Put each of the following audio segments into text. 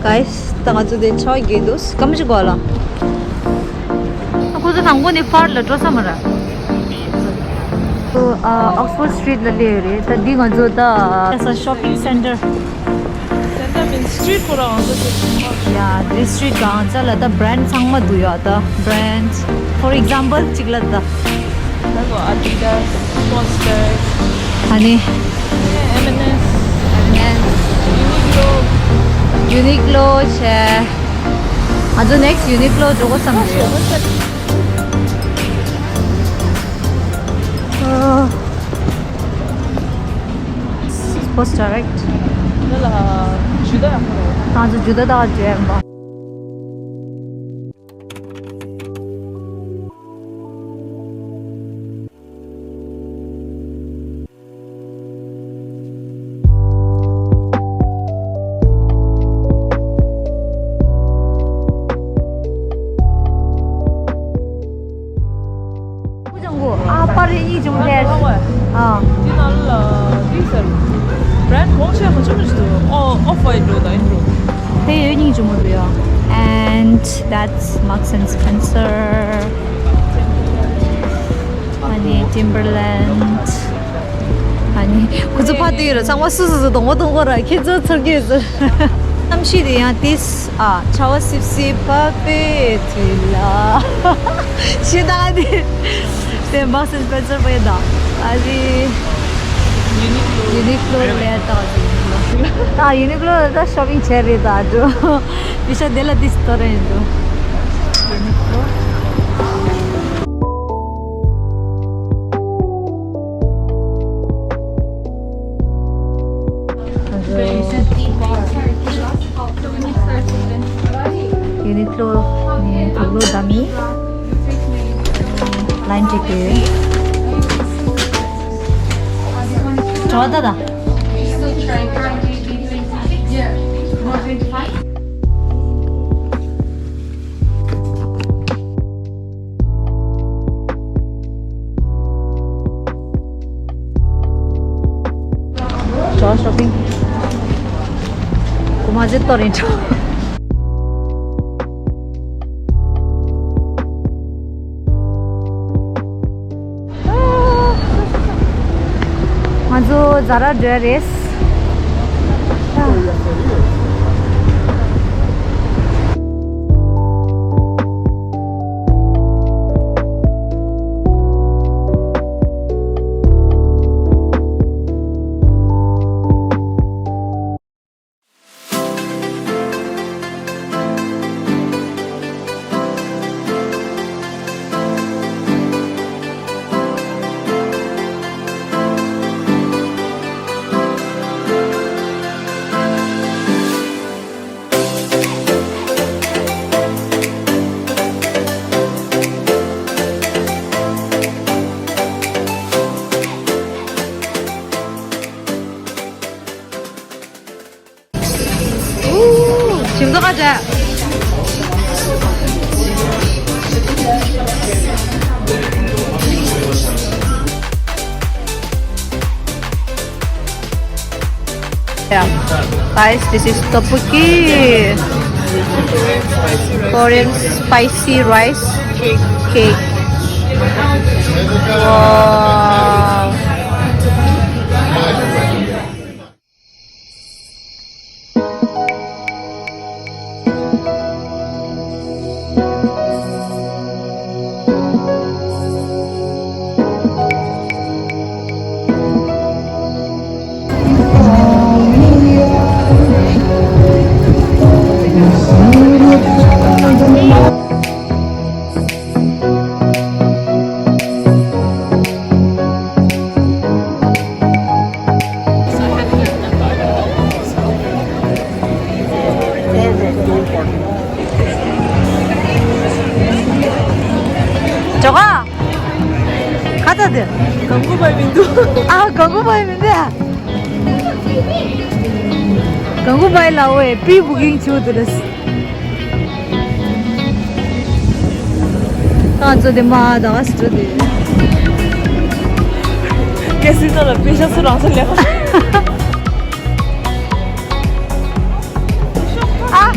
Guys, tanga tu de choi gedos. Kamu juga lah. Aku tu tangguh ni far lah terus sama lah. So Oxford Street la le re. Tadi ngajo da. It's a shopping center. Center means street for all. Yeah, this street gang chala the brand sang ma du ya da brand. For example, chigla da. That's what Adidas, Monster, Honey. M&S, Uniqlo che. Ajo next Uniqlo jogo samje. Post direct. Nala juda ya. Ajo juda da je ba. Apa ini cuma deh? Ah. Di nala diesel. Brand Glossier macam mana tu? Oh, off-white lo dah intro. Hey, ini cuma dia. And that's Marks and Spencer. Honey, Timberland. Honey, kuzu pati ra. Sama susu dong ra. Kizo tergi itu. Namshi dia this Chawa sip papetila. Siapa ni? Dia Marks and Spencer punya dah. Adi Uniqlo le ta Uniqlo da shopping cherry da jo. Bisa dela dis torrendo. Uniqlo. Uniqlo ni thoglo dami. Line ticket. 좋아하다. 좋아 쇼핑. 고마지 떨어져. Majo Zara dress. 지금도 가자. Yeah, guys, this is tteokbokki, Korean spicy rice cake. Wow. 저거 가자들 광고발민도. 아 광고바이인데 광고바이 나오에 프리부킹 치워드렸어 저데 마 나갔어 저데 깨슬더라 피셔스로 안 살려. 아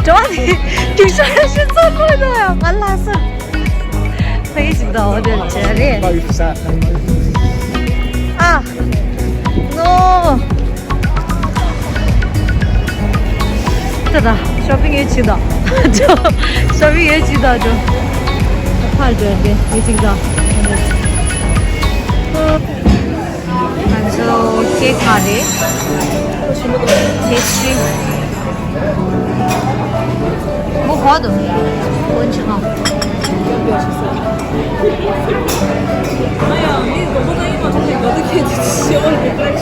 저한테 뒷사람 신선보다 말라서 회의집다 어딜 제리 아 노 됐다 쇼핑해지다 저 쇼핑해지다 저 팔줘야 돼 이직다 한so 케이크 가리 케이크 뭐 봐도 원치가 아야, 니 너보다 이만 정말 몇 개 해주지. 얼굴 빨리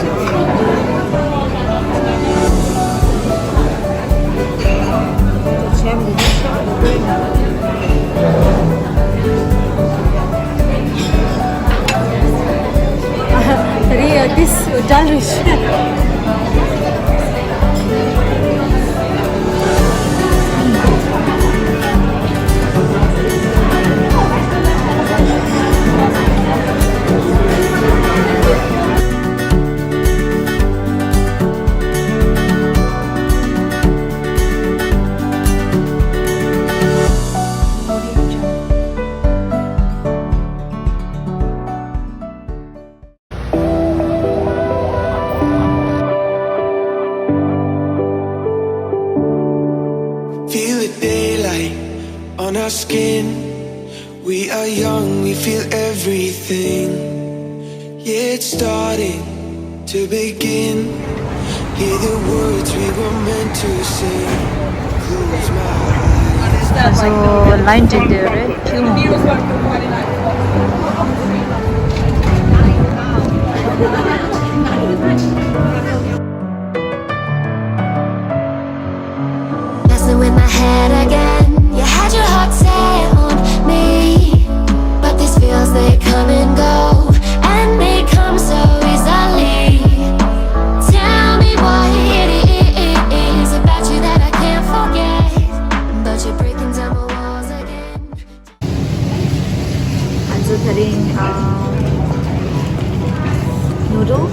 Tadi this udah lucu. Feel the daylight on our skin. We are young, we feel everything. Yeah, it's starting to begin. Hear the words we were meant to sing. Close my eyes. So line 제대로 지금 Messing with my head again. You had your heart set on me, but these feels they come and go, and they come so easily. Tell me what it is about you that I can't forget, but you're breaking down my walls again. 한수 드린 noodle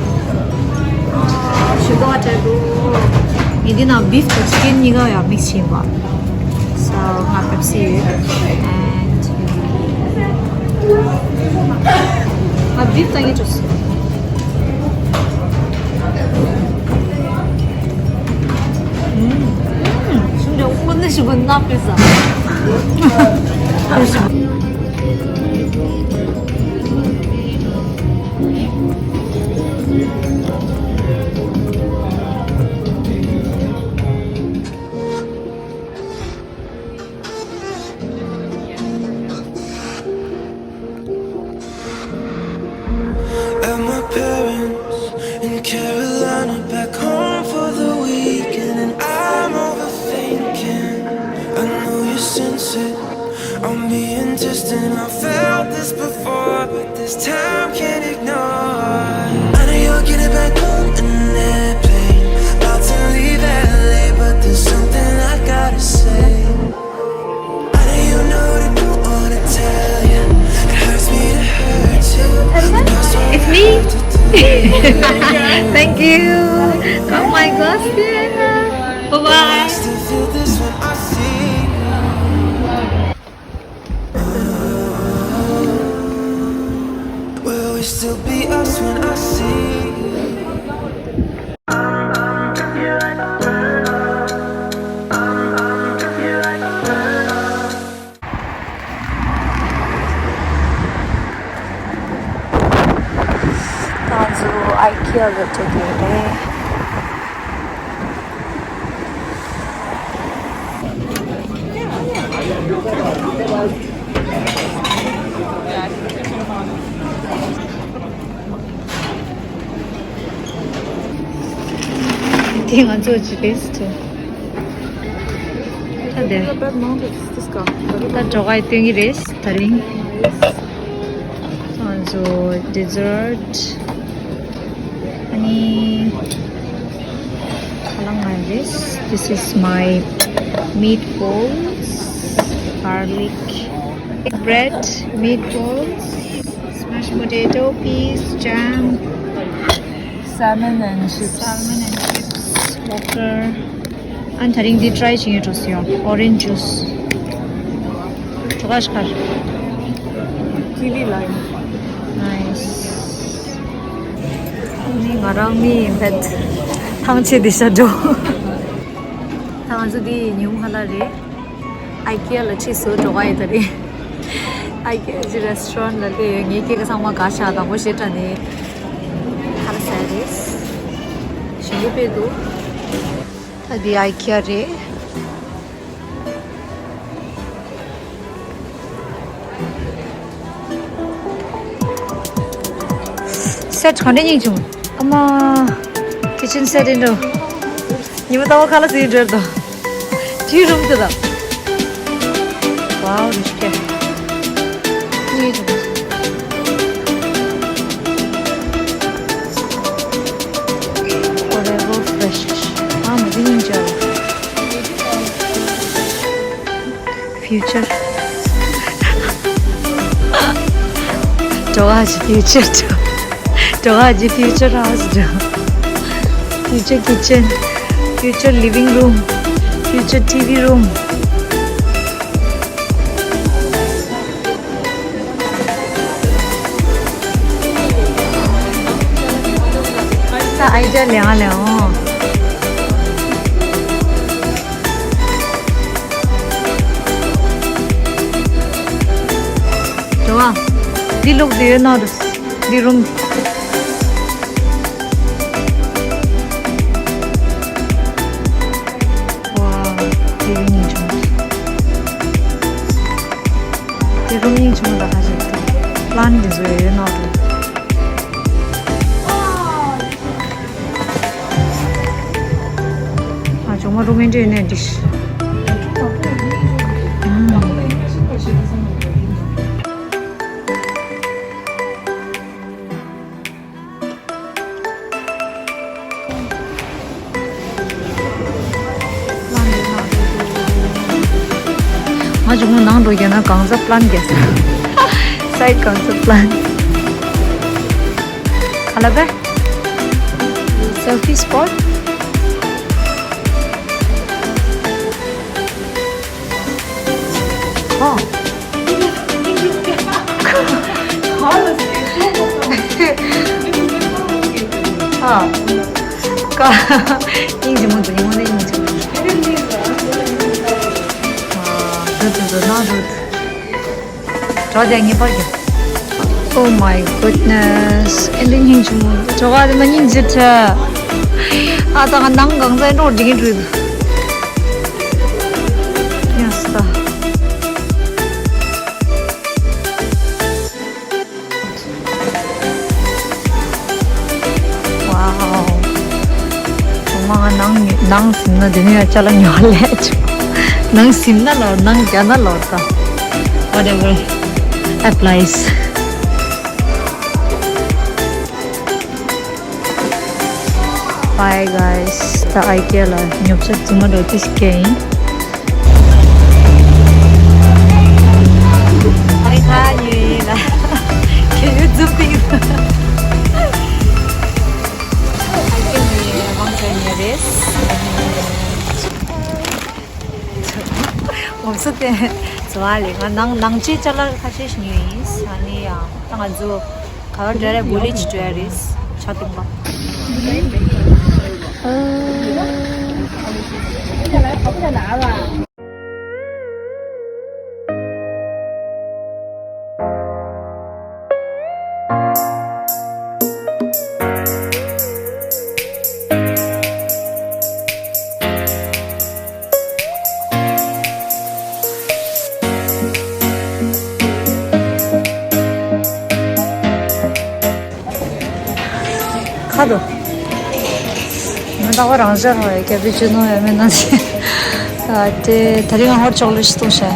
sugar 자고 이디나 beef to skin 이거야 mixing 거. So have Pepsi and beef 당해 줬어. 진짜 혼내시 못 앞에서. And my parents in Carolina, back home for the weekend, and I'm overthinking. I know you sense it. I'm being distant. I felt this before, but this time can't ignore. I know you're getting back on an airplane, about to leave LA, but there's something I gotta say. I know you know that I don't wanna tell you. It hurts me to hurt you. It's me. Thank you. Got my Glossier. Bye I bye. still feel this when I see you. Will we still be us when I see you? 아주 IKEA를 되게 Die an so die beste. 네. 다 저가 있던 레스 다링. also dessert. 아니 kalangay this. This is my meatballs, garlic bread, meatballs, smashed potato, peas, jam, salmon and chips. salmon and chips, water, I'm trying to try it. Orange juice. Chugashkar. TV line. Nice. Ini ngarang mi bed. Thangche disado. Thangju di new halare. IKEA lachi so jogai tari. IKEA ji restaurant lale ngi ke sama gasha da mo shetani. Har saris. Shingu pe do. Adi IKEA re. Set khane chung. Ama kitchen set in do. Nimu tawa khala si jar do. Tea room to da. Wow, rishke. Ni chung. Whatever fresh. Mujhe nahi jaa. Future. Toa's future. Toa's future house. Future kitchen. Future living room. Future TV room. Sa idea le. Joa, the look there now. The room. Wow, living in room. The room in room da haje. Plan is there now. Ah, 정말 로맨틱한 dish. 아주 뭐 나도 이게나 강자 플랜 게스. 사이드 강자 플랜. 갈아봐. 셀피 스팟. 어. 아. 까. 인지 뭐도 이모네 인지. Oh my goodness. Ending hình chung. Joga de manin zita. Ata kan nang gang zai ro ding ru. Yes ta. Wow. Oma nang sinna dine chala nyole. Nang simna lo, nang jana lo ta. Whatever applies. Bye guys. The IKEA la nyopsa tuma do this game. Hi hi la. Can you zoom in? IKEA ni bangsa ni this. 없을 때 좋아해. 낭지 잘라 하시는 뉴스 아니야. 당아주 가을에 물리치 줘야리스. 차든가. 카드. मैं राजा है क्या भी चुनो है मैं ना ते तरीका हर चॉकलेट तो है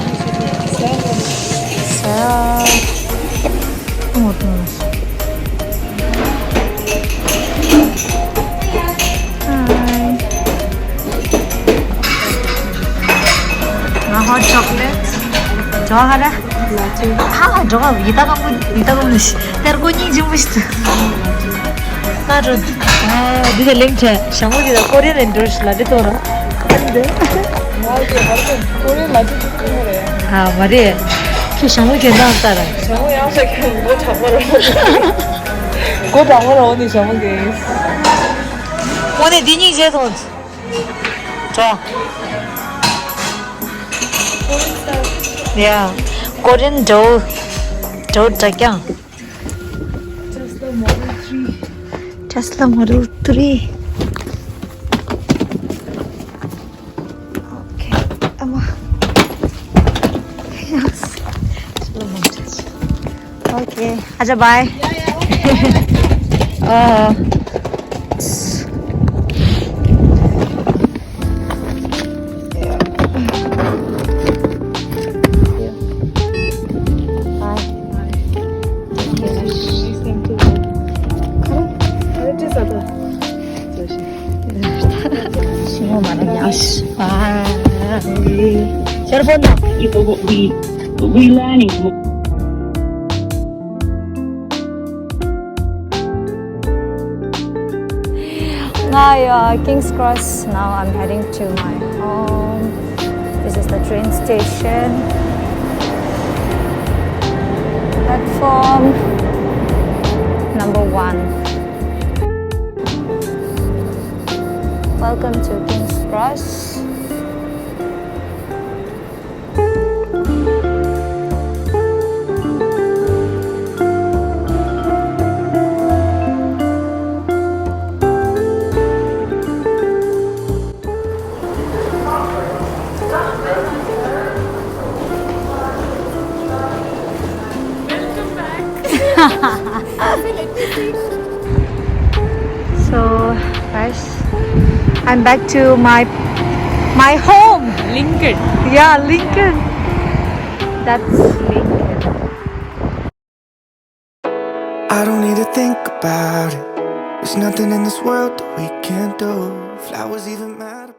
hot chocolate 좋아하래? 아 저거 이따가 무시 때르고니 좀 무시다 나도 아 네가 랭체 샤무디다 코리안 인더스 라디토라 와 이게 완전 코리안 맛집 같은 거래요. 아 말이 그 샤워 괜찮았다라. 정우 양식 뭐 잡으러 고 잡으러 오니 정우게. 오늘 니니 이제 손. 좋아. 야, 코리안 저 자기야. Tesla Model 3. Okay, Emma. Yes. Tesla Model. Okay, aja bye. Semua mana yes. Bye. Telepon nak. Yeah, but we learning. Now King's Cross. Now I'm heading to my home. This is the train station. Platform number 1. Welcome to King's Cross. So, guys, I'm back to my home. Lincoln. Yeah, Lincoln. That's Lincoln. I don't need to think about it. There's nothing in this world that we can't do. Flowers even matter.